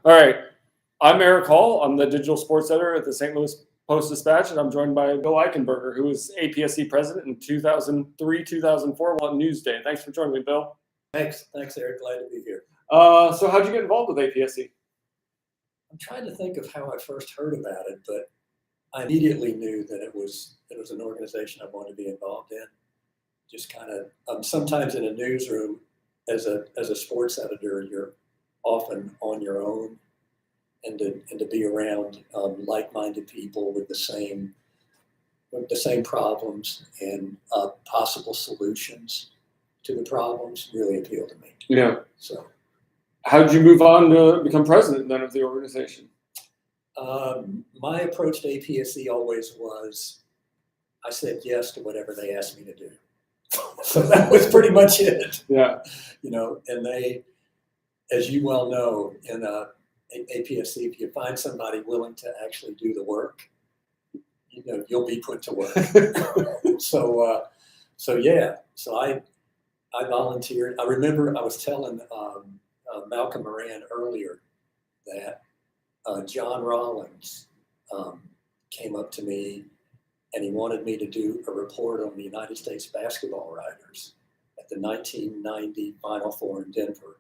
All right. I'm Erik Hall. I'm the digital sports editor at the St. Louis Post-Dispatch, and I'm joined by Bill Eichenberger, who was APSE president in 2003, 2004 while at Newsday. Thanks for joining me, Bill. Thanks, Eric. Glad to be here. So how'd you get involved with APSE? I'm trying to think of how I first heard about it, but I immediately knew that it was an organization I wanted to be involved in. Just kind of sometimes in a newsroom, as a sports editor, you're often on your own, and to be around like-minded people with the same problems and possible solutions to the problems really appealed to me. Yeah. So, how did you move on to become president then of the organization? My approach to APSE always was, I said yes to whatever they asked me to do. So that was pretty much it. Yeah. And they, as you well know, in APSE, if you find somebody willing to actually do the work, you'll be put to work. So I volunteered. I remember I was telling Malcolm Moran earlier that John Rawlings came up to me and he wanted me to do a report on the United States basketball writers at the 1990 Final Four in Denver.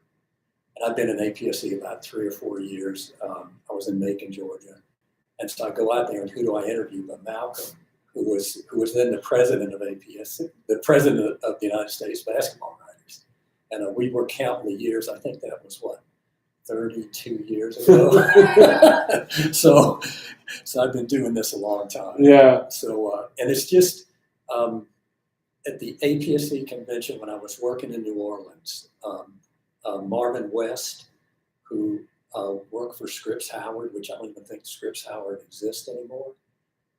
And I've been in APSE about 3 or 4 years. I was in Macon, Georgia. And so I go out there and who do I interview but Malcolm, who was then the president of APSE, the president of the United States basketball writers. And we were counting the years. I think that was 32 years ago. So I've been doing this a long time. Yeah. So, and it's just, at the APSE convention when I was working in New Orleans, Marvin West, who worked for Scripps Howard, which I don't even think Scripps Howard exists anymore,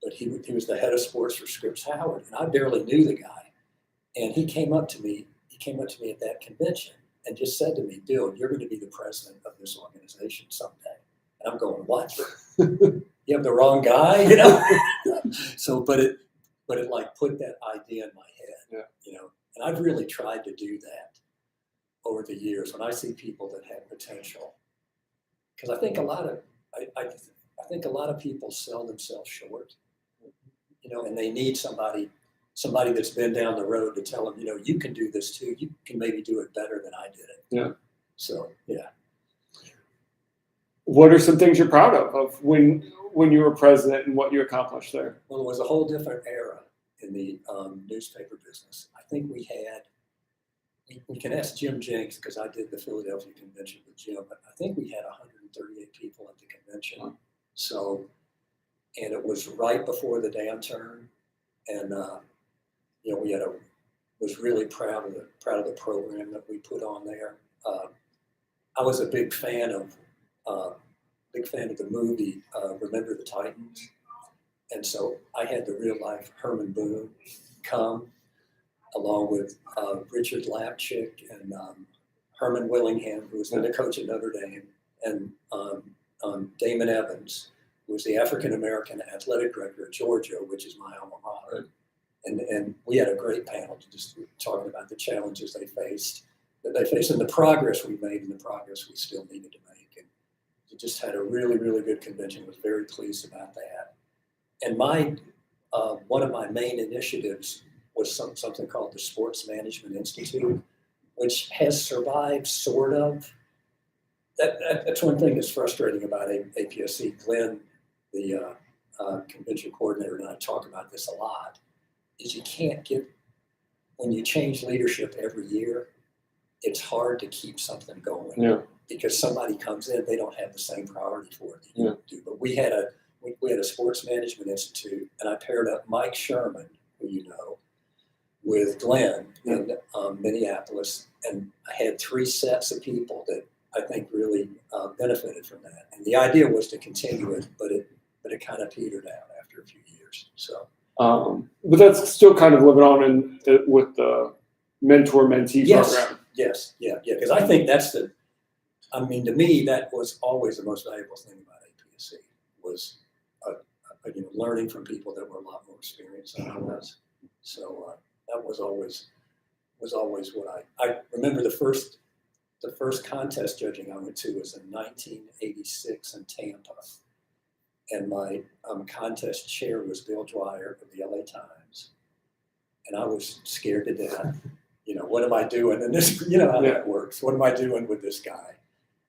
but he was the head of sports for Scripps Howard, and I barely knew the guy. And he came up to me at that convention and just said to me, Bill, you're going to be the president of this organization someday. And I'm going, what? You have the wrong guy? So, but it like put that idea in my head, and I've really tried to do that over the years when I see people that have potential, because I think a lot of people sell themselves short, and they need somebody that's been down the road to tell them, you can do this too. You can maybe do it better than I did it. Yeah. So, yeah. What are some things you're proud of when you were president and what you accomplished there? Well, it was a whole different era in the newspaper business. I think we can ask Jim Jenks, because I did the Philadelphia convention with Jim, but I think we had 138 people at the convention. Wow. So, and it was right before the downturn, and was really proud of the program that we put on there. I was a big fan of the movie Remember the Titans, and so I had the real life Herman Boone come, along with Richard Lapchick and Herman Willingham, who was then the coach at Notre Dame, and Damon Evans, who was the African-American athletic director at Georgia, which is my alma mater. And we had a great panel just talking about the challenges they faced, and the progress we made and the progress we still needed to make. And we just had a really, really good convention. I was very pleased about that. And one of my main initiatives was something called the Sports Management Institute, which has survived sort of. That's one thing that's frustrating about APSE. Glenn, the convention coordinator, and I talk about this a lot, is you can't when you change leadership every year, it's hard to keep something going. Yeah. Because somebody comes in, they don't have the same priority for it that you do. But we had a Sports Management Institute, and I paired up Mike Sherman, who you know, with Glenn in Minneapolis, and I had 3 sets of people that I think really benefited from that. And the idea was to continue it, but it kind of petered out after a few years. So, but that's still kind of living on with the mentor-mentee program. Yes, yeah, because I think to me, that was always the most valuable thing about APSE was learning from people that were a lot more experienced than I was. So that was always what I remember the the first contest judging I went to was in 1986 in Tampa. And my contest chair was Bill Dwyer of the LA Times. And I was scared to death. What am I doing? And this, how that works. What am I doing with this guy?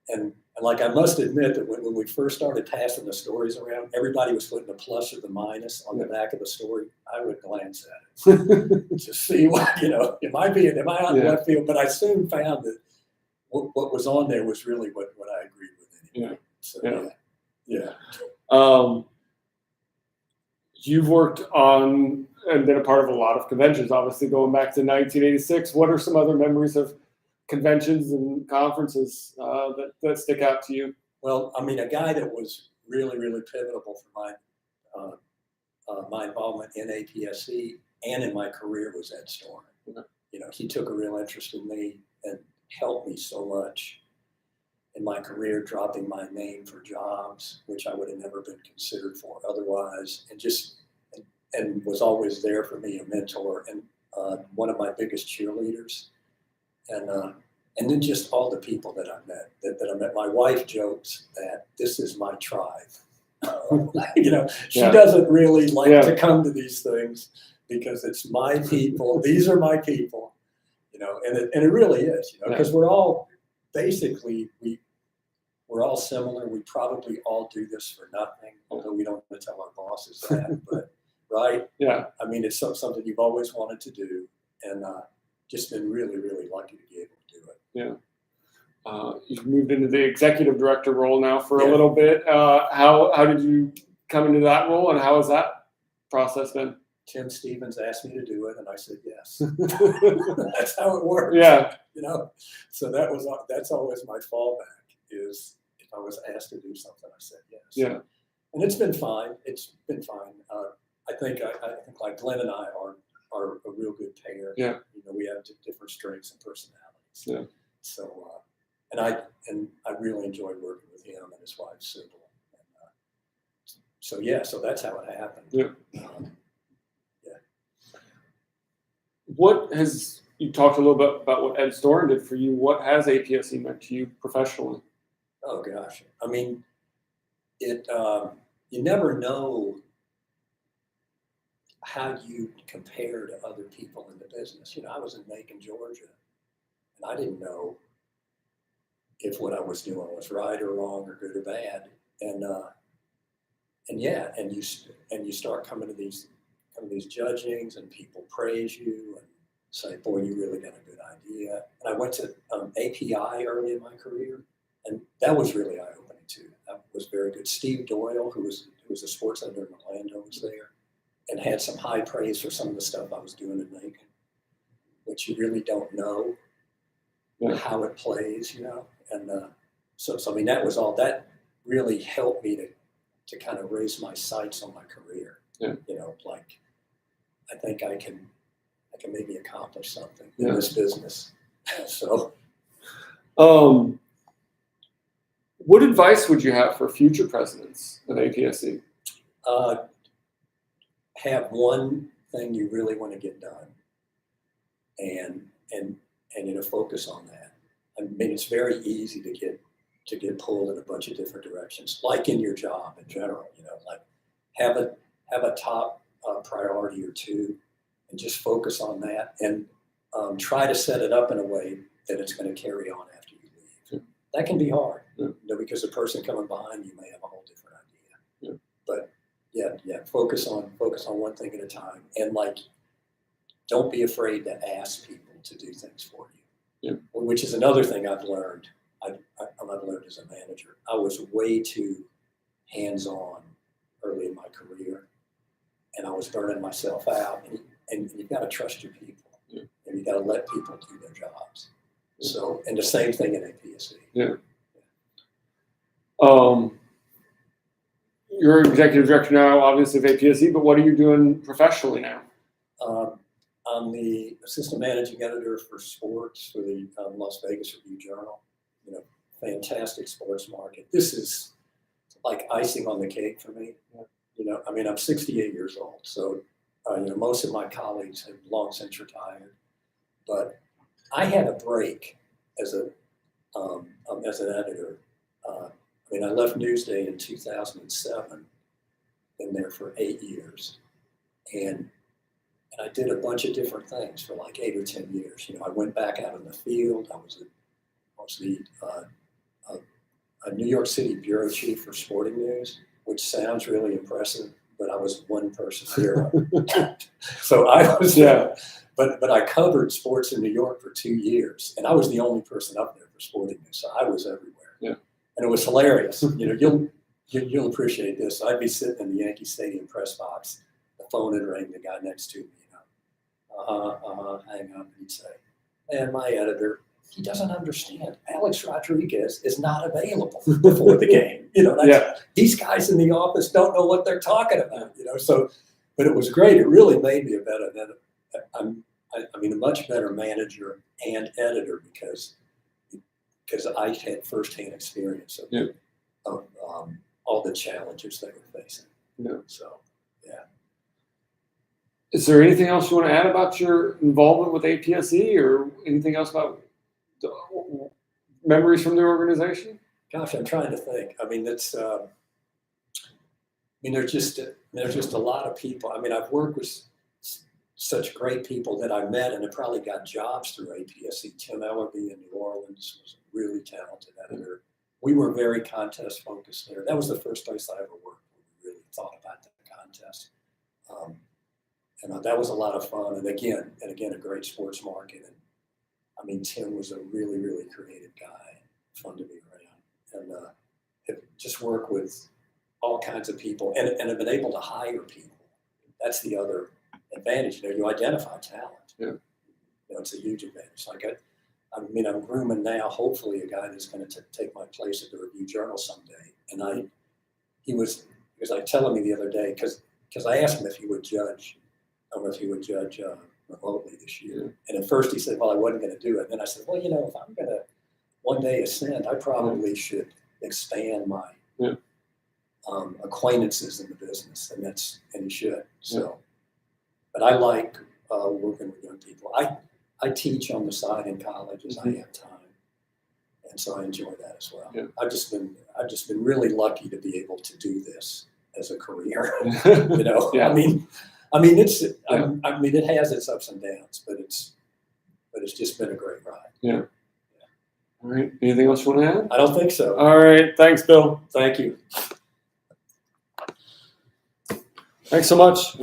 And like, I must admit that when we first started passing the stories around, everybody was putting the plus or the minus on the back of the story. I would glance at it to see what, am I on left field? But I soon found that what was on there was really what I agreed with anyway. So, yeah. You've worked on and been a part of a lot of conventions, obviously going back to 1986. What are some other memories of conventions and conferences that stick out to you? Well, I mean, a guy that was really, really pivotal for my involvement in APSE and in my career was Ed Storin. He took a real interest in me and helped me so much in my career, dropping my name for jobs, which I would have never been considered for otherwise, and was always there for me, a mentor, and one of my biggest cheerleaders. And then just all the people that I met, that I met. My wife jokes that this is my tribe. She doesn't really like to come to these things because it's my people. These are my people, and it really is, because we're all basically, we're all similar. We probably all do this for nothing, although we don't want to tell our bosses that, but right? Yeah. I mean, it's something you've always wanted to do, and just been really, really lucky to be able to do it. Yeah. You've moved into the executive director role now for a little bit. How did you come into that role, and how has that process been? Tim Stevens asked me to do it, and I said yes. That's how it works. Yeah. So that's always my fallback, is if I was asked to do something, I said yes. Yeah. And it's been fine. I think like Glenn and I are a real good pair. Yeah. We have different strengths and personalities. Yeah. So, and I really enjoy working with him and his wife Sybil. So that's how it happened. Yeah. You talked a little bit about what Ed Storin did for you. What has APSE meant to you professionally? Oh gosh, I mean, you never know how you compare to other people in the business. I was in Macon, Georgia, and I didn't know if what I was doing was right or wrong or good or bad. And you start coming to these judgings, and people praise you and say, "Boy, you really got a good idea." And I went to API early in my career, and that was really eye-opening too. That was very good. Steve Doyle, who was a sports editor in Orlando, was there, and had some high praise for some of the stuff I was doing in Macon, which you really don't know how it plays, And so I mean, that really helped me to kind of raise my sights on my career. Yeah. Like, I think I can maybe accomplish something in this business. So, what advice would you have for future presidents of APSE? Have one thing you really want to get done, and focus on that. I mean, it's very easy to get pulled in a bunch of different directions, like in your job in general. Like have a top priority or two, and just focus on that, and try to set it up in a way that it's going to carry on after you leave. That can be hard, because the person coming behind you may have a whole different idea. Yeah. But focus on one thing at a time, and like, don't be afraid to ask people to do things for you. Yeah. Which is another thing I've learned. I've learned as a manager. I was way too hands-on early in my career, and I was burning myself out. And you've got to trust your people, and you've got to let people do their jobs. So, and the same thing in APSE. Yeah. You're executive director now, obviously, of APSE, but what are you doing professionally now? I'm the assistant managing editor for sports for the Las Vegas Review-Journal. Fantastic sports market. This is like icing on the cake for me. I mean, I'm 68 years old, so most of my colleagues have long since retired. But I had a break as a as an editor. I left Newsday in 2007, been there for 8 years. And I did a bunch of different things for like 8 or 10 years. I went back out in the field. I was a New York City bureau chief for sporting news, which sounds really impressive, but I was one person bureau. So I was, but I covered sports in New York for 2 years, and I was the only person up there for sporting news. So I was everywhere. Yeah. And it was hilarious. You'll appreciate this. I'd be sitting in the Yankee Stadium press box, the phone would ring, the guy next to me, hang up, and he'd say, "Man, my editor, he doesn't understand. Alex Rodriguez is not available before the game. These guys in the office don't know what they're talking about. So, but it was great. It really made me a better a much better manager and editor because I had firsthand experience of all the challenges they were facing. Yeah. So, yeah. Is there anything else you want to add about your involvement with APSE or anything else about memories from the organization? Gosh, I'm trying to think. There's just a lot of people. I've worked with such great people that I met and have probably got jobs through APSE. Tim Ellerby in New Orleans was a really talented editor. We were very contest focused there. That was the first place I ever worked where we really thought about the contest. And that was a lot of fun. And again, a great sports market. And Tim was a really, really creative guy, fun to be around. And have just worked with all kinds of people and have been able to hire people. That's the other advantage. You identify talent. Yeah. It's a huge advantage. I'm grooming now, hopefully, a guy that's going to take my place at the Review Journal someday. And he was telling me the other day, because I asked him if he would judge, remotely this year. And at first he said, well, I wasn't going to do it. And then I said, well, if I'm going to one day ascend, I probably should expand my acquaintances in the business. And he should. So, but I like working with young people. I teach on the side in college as I have time. And so I enjoy that as well. Yeah. I've just been really lucky to be able to do this as a career. Yeah. It has its ups and downs, but it's just been a great ride. Yeah. All right. Anything else you want to add? I don't think so. All right. Thanks, Bill. Thank you. Thanks so much.